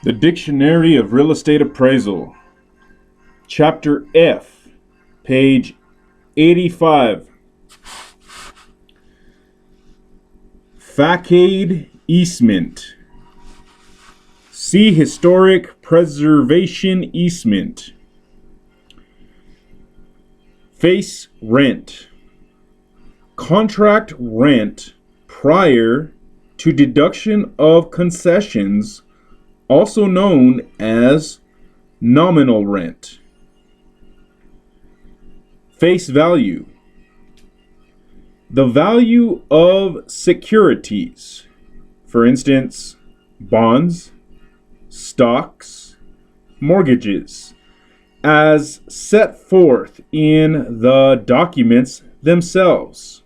The Dictionary of Real Estate Appraisal, Chapter F, page 85. Facade easement. See historic preservation easement. Face rent. Contract rent prior to deduction of concessions, also known as nominal rent. Face value. The value of securities, for instance, bonds, stocks, mortgages, as set forth in the documents themselves.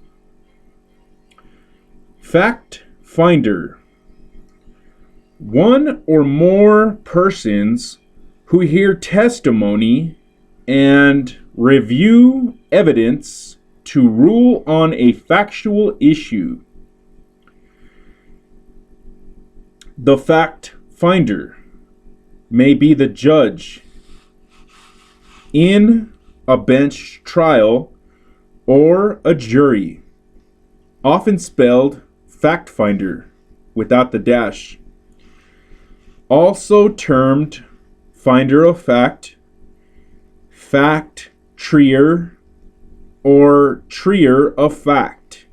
Fact finder. One or more persons who hear testimony and review evidence to rule on a factual issue. The fact finder may be the judge in a bench trial or a jury, often spelled fact finder without the dash. Also termed finder of fact, fact trier, or trier of fact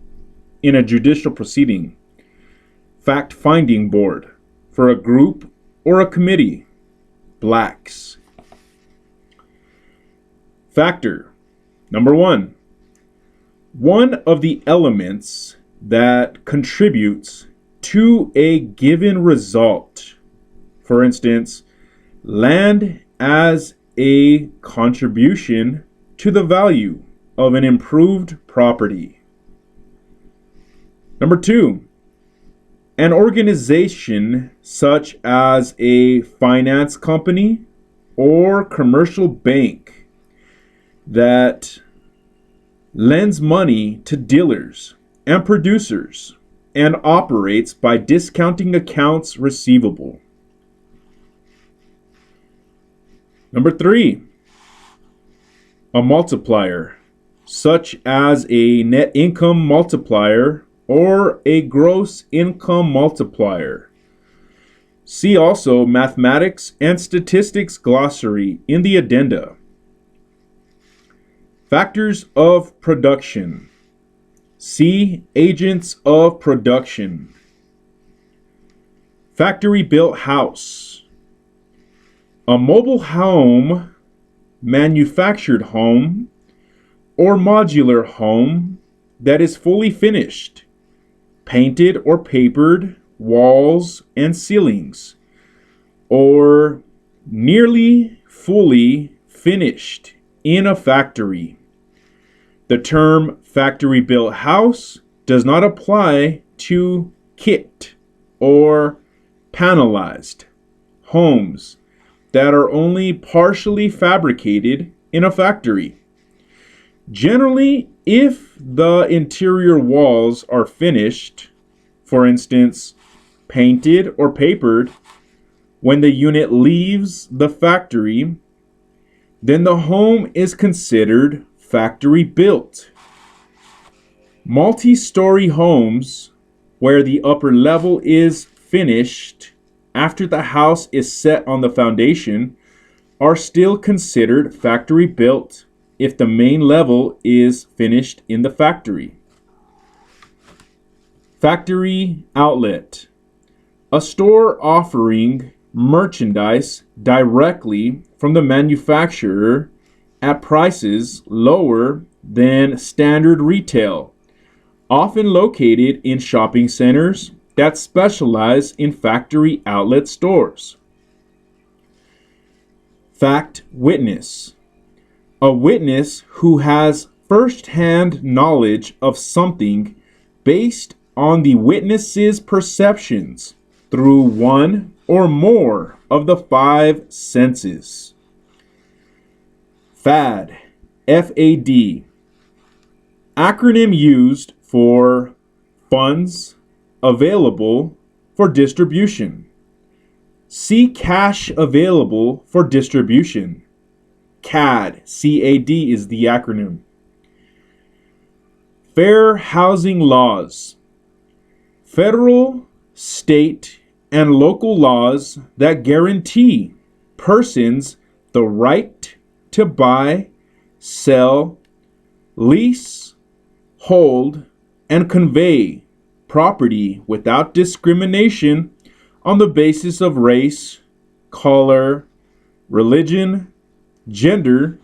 in a judicial proceeding. Fact-finding board for a group or a committee. Blacks. Factor. Number one. One of the elements that contributes to a given result. For instance, land as a contribution to the value of an improved property. Number two, an organization such as a finance company or commercial bank that lends money to dealers and producers and operates by discounting accounts receivable. Number three, a multiplier, such as a net income multiplier or a gross income multiplier. See also Mathematics and Statistics Glossary in the addenda. Factors of production. See Agents of Production. Factory-built house. A mobile home, manufactured home, or modular home that is fully finished, painted or papered walls and ceilings, or nearly fully finished in a factory. The term factory-built house does not apply to kit or panelized homes that are only partially fabricated in a factory. Generally, if the interior walls are finished, for instance, painted or papered, when the unit leaves the factory, then the home is considered factory built. Multi-story homes, where the upper level is finished after the house is set on the foundation, are still considered factory built if the main level is finished in the factory. Factory outlet. A store offering merchandise directly from the manufacturer at prices lower than standard retail, often located in shopping centers that specialize in factory outlet stores. Fact witness. A witness who has first-hand knowledge of something based on the witness's perceptions through one or more of the five senses. FAD. F-A-D. Acronym used for funds available for distribution. See cash available for distribution. CAD, CAD is the acronym. Fair housing laws. Federal, state, and local laws that guarantee persons the right to buy, sell, lease, hold, and convey property without discrimination on the basis of race, color, religion, gender,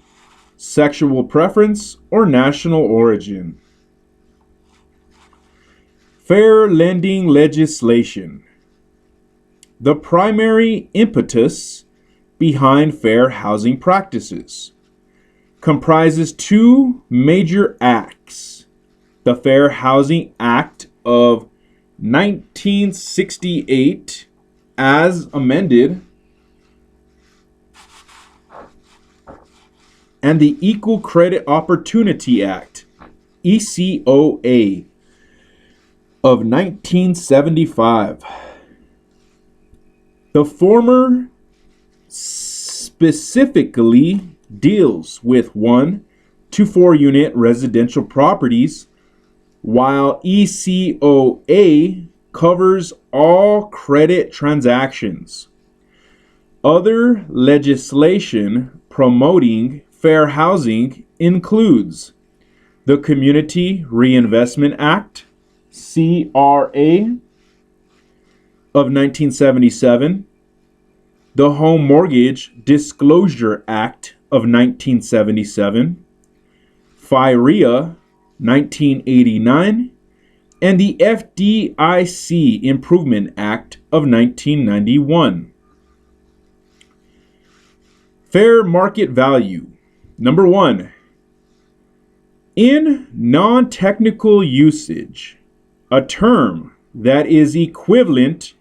sexual preference, or national origin. Fair lending legislation. The primary impetus behind fair housing practices comprises two major acts: the Fair Housing Act of 1968 as amended, and the Equal Credit Opportunity Act, ECOA, of 1975. The former specifically deals with 1 to 4 unit residential properties, while ECOA covers all credit transactions. Other legislation promoting fair housing includes the Community Reinvestment Act, CRA, of 1977, the Home Mortgage Disclosure Act of 1977, FIREA 1989, and the FDIC Improvement Act of 1991. Fair market value. Number 1. In non-technical usage, a term that is equivalent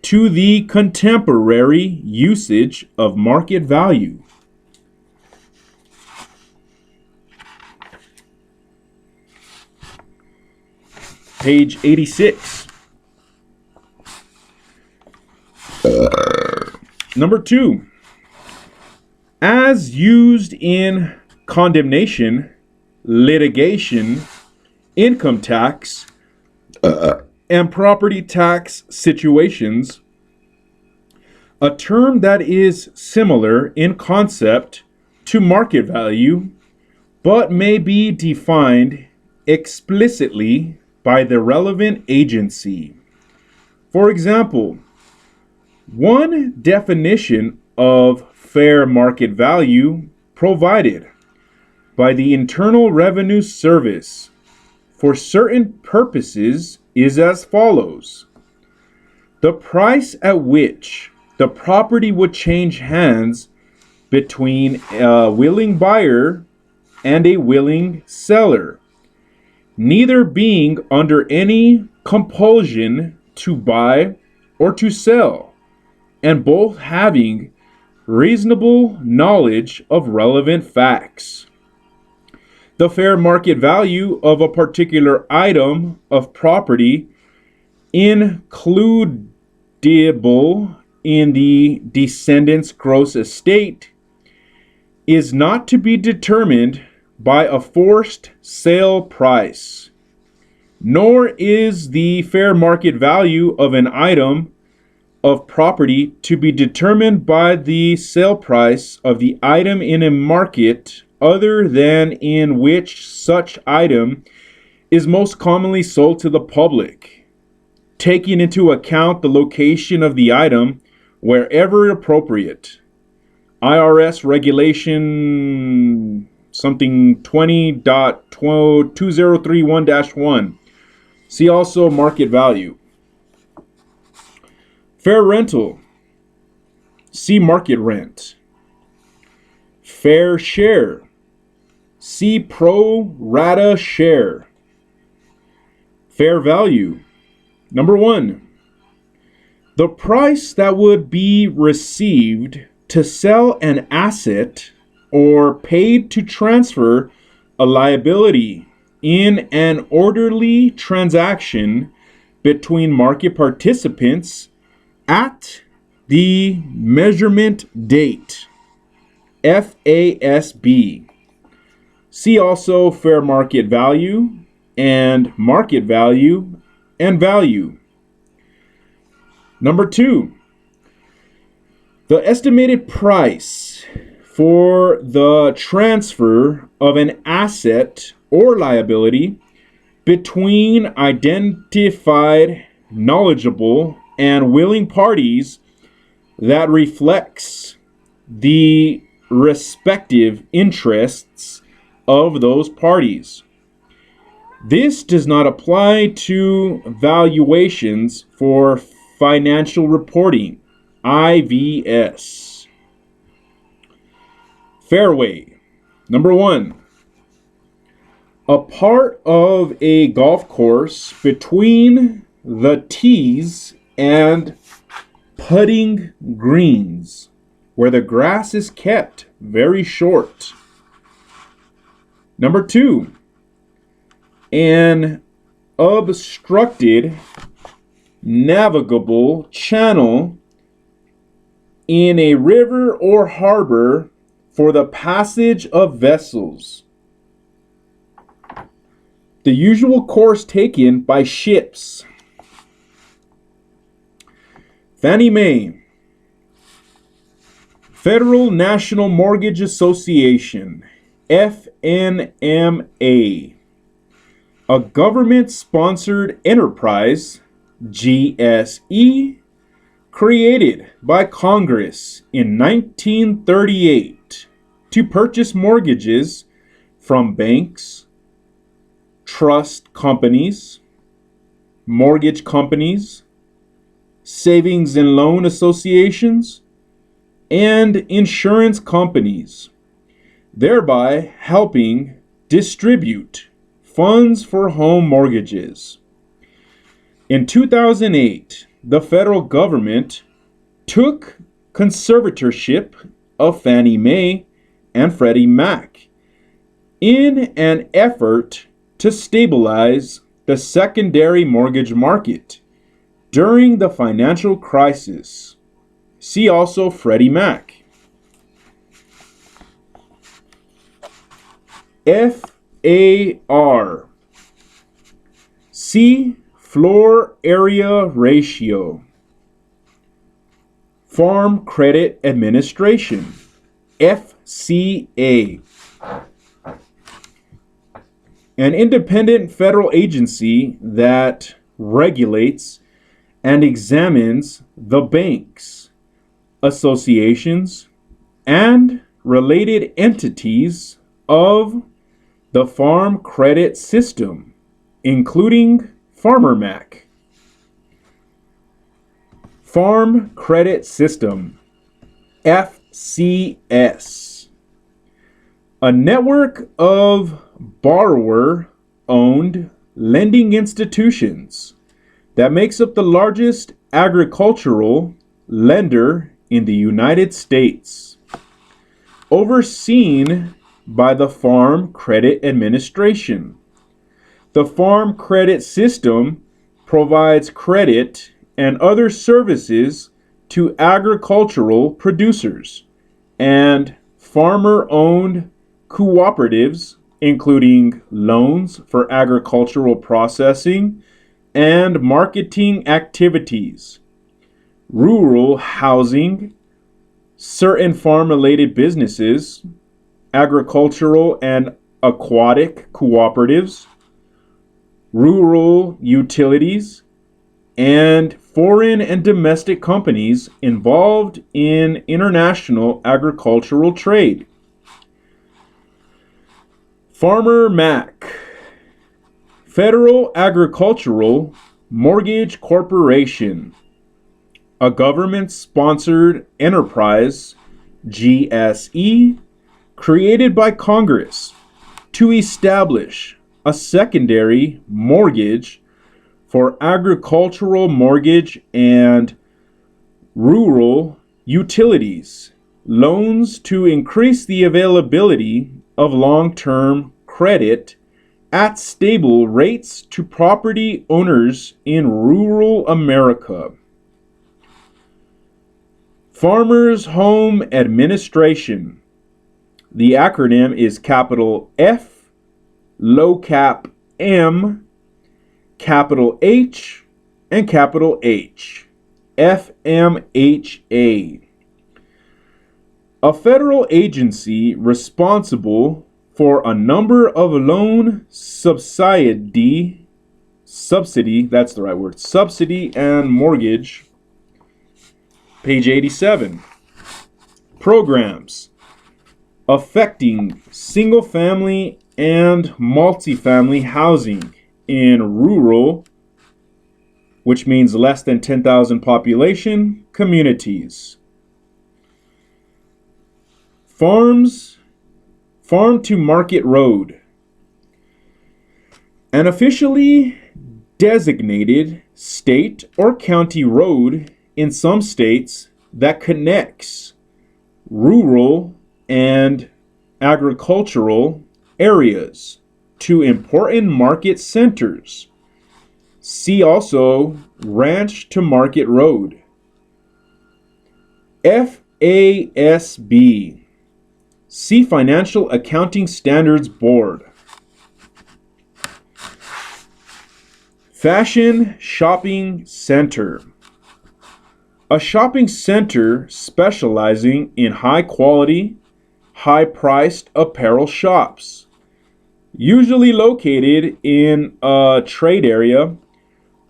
to the contemporary usage of market value. Page 86. Number 2. As used in condemnation, litigation, income tax, and property tax situations, a term that is similar in concept to market value, but may be defined explicitly by the relevant agency. For example, one definition of fair market value provided by the Internal Revenue Service for certain purposes is as follows: the price at which the property would change hands between a willing buyer and a willing seller, neither being under any compulsion to buy or to sell, and both having reasonable knowledge of relevant facts. The fair market value of a particular item of property includable in the descendant's gross estate is not to be determined by a forced sale price, nor is the fair market value of an item of property to be determined by the sale price of the item in a market other than in which such item is most commonly sold to the public, taking into account the location of the item wherever appropriate. IRS regulation something 20.2031-1. See also market value. Fair rental. See market rent. Fair share. See pro rata share. Fair value. Number 1. The price that would be received to sell an asset or paid to transfer a liability in an orderly transaction between market participants at the measurement date, FASB. See also fair market value and market value and value. Number 2, the estimated price for the transfer of an asset or liability between identified, knowledgeable, and willing parties that reflects the respective interests of those parties. This does not apply to valuations for financial reporting, IVS. Fairway. Number 1, a part of a golf course between the tees and putting greens, where the grass is kept very short. Number 2, an obstructed navigable channel in a river or harbor for the passage of vessels. The usual course taken by ships. Fannie Mae, Federal National Mortgage Association, FNMA, a government-sponsored enterprise, GSE, created by Congress in 1938 to purchase mortgages from banks, trust companies, mortgage companies, savings and loan associations, and insurance companies, thereby helping distribute funds for home mortgages. In 2008, the federal government took conservatorship of Fannie Mae and Freddie Mac in an effort to stabilize the secondary mortgage market during the financial crisis. See also Freddie Mac. FAR. See floor area ratio. Farm Credit Administration, FCA. An independent federal agency that regulates and examines the banks, associations, and related entities of the farm credit system, including Farmer Mac. Farm Credit System, FCS. A network of borrower-owned lending institutions that makes up the largest agricultural lender in the United States, overseen by the Farm Credit Administration. The Farm Credit System provides credit and other services to agricultural producers and farmer-owned cooperatives, including loans for agricultural processing and marketing activities, rural housing, certain farm-related businesses, agricultural and aquatic cooperatives, rural utilities, and foreign and domestic companies involved in international agricultural trade. Farmer Mac, Federal Agricultural Mortgage Corporation, a government-sponsored enterprise, GSE, created by Congress to establish a secondary mortgage for agricultural mortgage and rural utilities, loans to increase the availability of long-term credit at stable rates to property owners in rural America. Farmers Home Administration. The acronym is capital F, low cap M, capital H, and capital H. FMHA. A federal agency responsible for a number of loan subsidy, that's the right word, subsidy and mortgage. Page 87. Programs affecting single-family and multifamily housing in rural, which means less than 10,000 population, communities. Farm to Market Road. An officially designated state or county road in some states that connects rural and agricultural areas to important market centers. See also Ranch to Market Road. FASB. See Financial Accounting Standards Board. Fashion Shopping Center. A shopping center specializing in high quality, high priced apparel shops, usually located in a trade area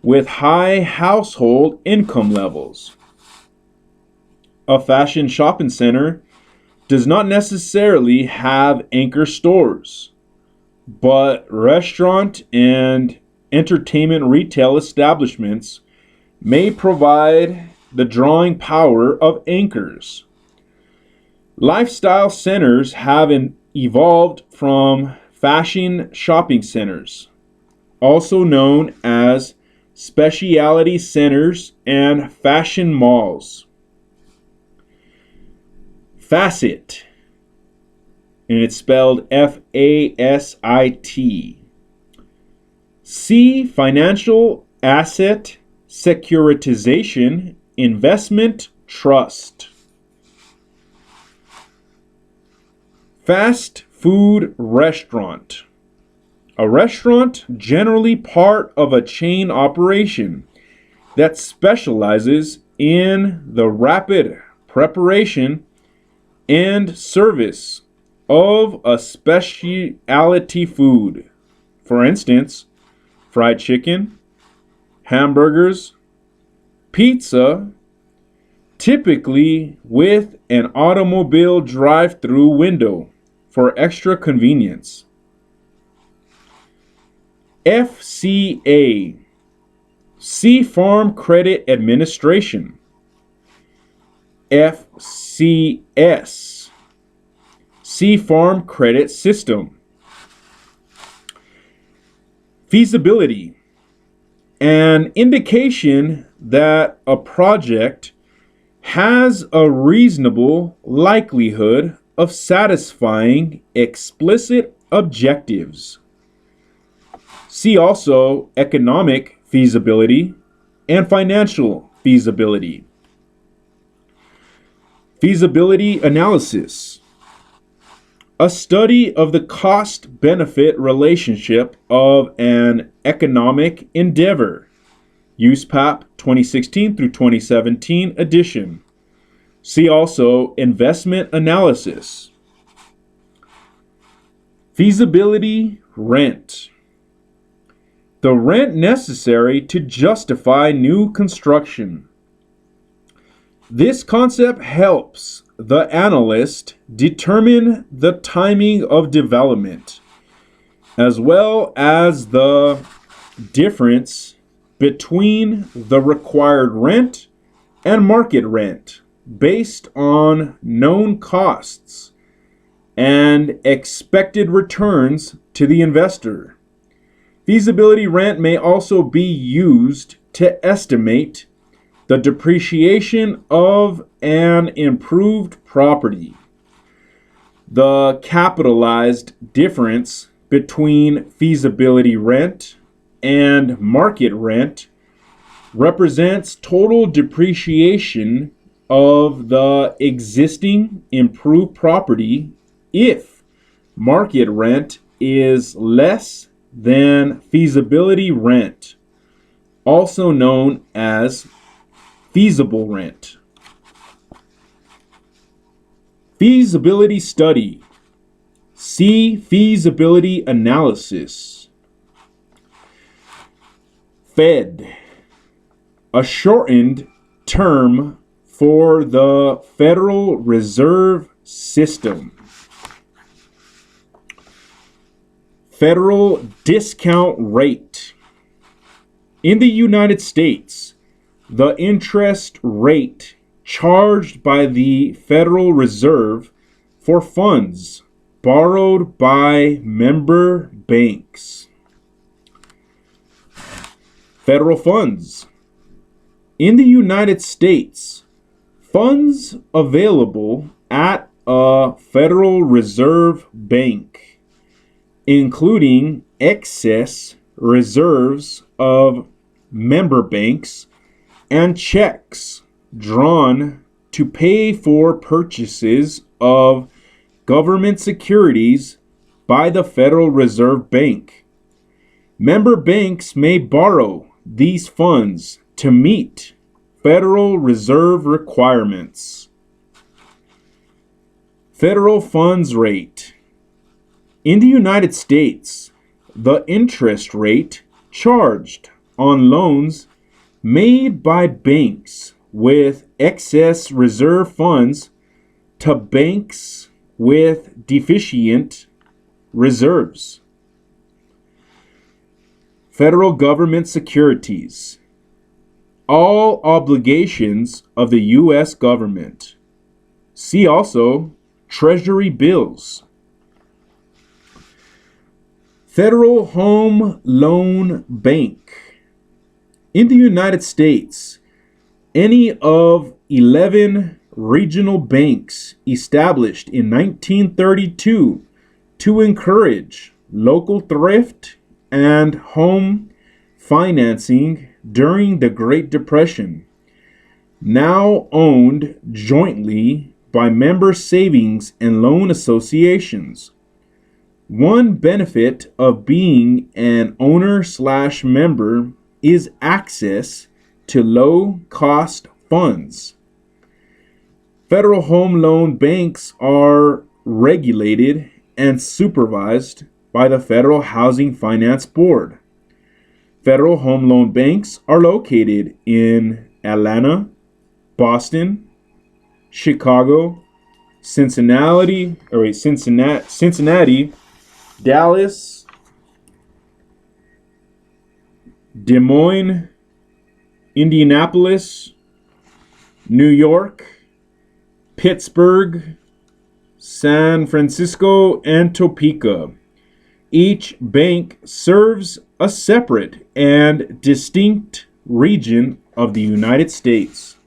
with high household income levels. A fashion shopping center does not necessarily have anchor stores, but restaurant and entertainment retail establishments may provide the drawing power of anchors. Lifestyle centers have evolved from fashion shopping centers, also known as specialty centers and fashion malls. Facet, and it's spelled FASIT. See Financial Asset Securitization Investment Trust. Fast food restaurant. A restaurant generally part of a chain operation that specializes in the rapid preparation and service of a specialty food. For instance, fried chicken, hamburgers, pizza, typically with an automobile drive-through window for extra convenience. FCA. See Farm Credit Administration. FCS. See Farm Credit System. Feasibility. An indication that a project has a reasonable likelihood of satisfying explicit objectives. See also economic feasibility and financial feasibility. Feasibility analysis. A study of the cost-benefit relationship of an economic endeavor. USPAP 2016 through 2017 edition. See also investment analysis. Feasibility rent. The rent necessary to justify new construction. This concept helps the analyst determine the timing of development, as well as the difference between the required rent and market rent based on known costs and expected returns to the investor. Feasibility rent may also be used to estimate the depreciation of an improved property. The capitalized difference between feasibility rent and market rent represents total depreciation of the existing improved property if market rent is less than feasibility rent, also known as feasible rent. Feasibility study. See feasibility analysis. Fed, a shortened term for the Federal Reserve System. Federal discount rate. In the United States, the interest rate charged by the Federal Reserve for funds borrowed by member banks. Federal funds. In the United States, funds available at a Federal Reserve Bank, including excess reserves of member banks and checks drawn to pay for purchases of government securities by the Federal Reserve Bank. Member banks may borrow these funds to meet Federal Reserve requirements. Federal funds rate. In the United States, the interest rate charged on loans made by banks with excess reserve funds to banks with deficient reserves. Federal government securities. All obligations of the U.S. government. See also Treasury bills. Federal Home Loan Bank. In the United States, any of 11 regional banks established in 1932 to encourage local thrift and home financing during the Great Depression, now owned jointly by member savings and loan associations. One benefit of being an owner/member is access to low-cost funds. Federal home loan banks are regulated and supervised by the Federal Housing Finance Board. Federal home loan banks are located in Atlanta, Boston, Chicago, Cincinnati, Dallas, Des Moines, Indianapolis, New York, Pittsburgh, San Francisco, and Topeka. Each bank serves a separate and distinct region of the United States.